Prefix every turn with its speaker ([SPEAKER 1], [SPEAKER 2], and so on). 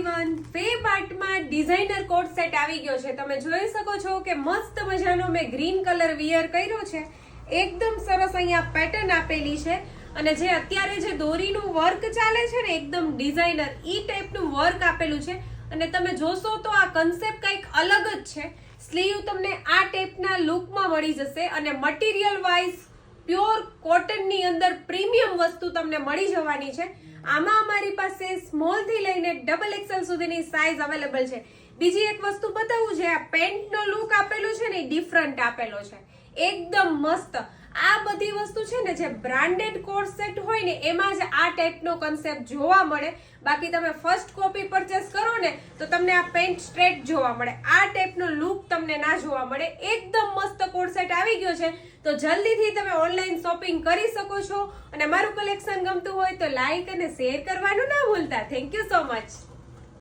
[SPEAKER 1] Everyone, web આર્ટમાં designer coat set આવી ગયો છે. તમે જોઈ શકો છો કે મસ્ત મજાનો મેં ગ્રીન કલર વિયર કર્યો છે. એકદમ સરસ અહીંયા પેટર્ન આપેલી છે અને જે અત્યારે જે દોરીનું વર્ક ચાલે છે ને એકદમ ડિઝાઇનર ઈ ટાઈપનું વર્ક આપેલું છે અને તમે જોશો તો આ કન્સેપ્ટ કંઈક અલગ જ છે. સ્લીવ તમને આ ટાઈપના લુકમાં મળી જશે અને મટીરિયલ વાઇઝ પ્યોર કોટનની અંદર પ્રીમિયમ વસ્તુ તમને મળી જવાની છે. આમાં અમારી પાસે સ્મોલ થી લઈને ડબલ એક્સેલ સુધીની સાઇઝ અવેલેબલ છે. બીજી એક વસ્તુ બતાવું છે, આ પેન્ટનો લુક આપેલો છે ને ડિફરન્ટ આપેલો છે, એકદમ મસ્ત. આ બધી વસ્તુ છે ને જે બ્રાન્ડેડ કોટ સેટ હોય ને એમાં જ આ ટાઈપનો કન્સેપ્ટ જોવા મળે. બાકી તમે ફર્સ્ટ કોપી પરચેસ કરો ને તો તમને આ પેન્ટ સ્ટ્રેટ જોવા મળે, આ ટાઈપનો લુક તમને ના જોવા મળે. એકદમ મસ્ત કોટ સેટ આવી ગયો છે તો જલ્દીથી તમે ઓનલાઈન શોપિંગ કરી શકો છો અને મારું કલેક્શન ગમતું હોય તો લાઈક અને શેર કરવાનું ના ભૂલતા. Thank you so much.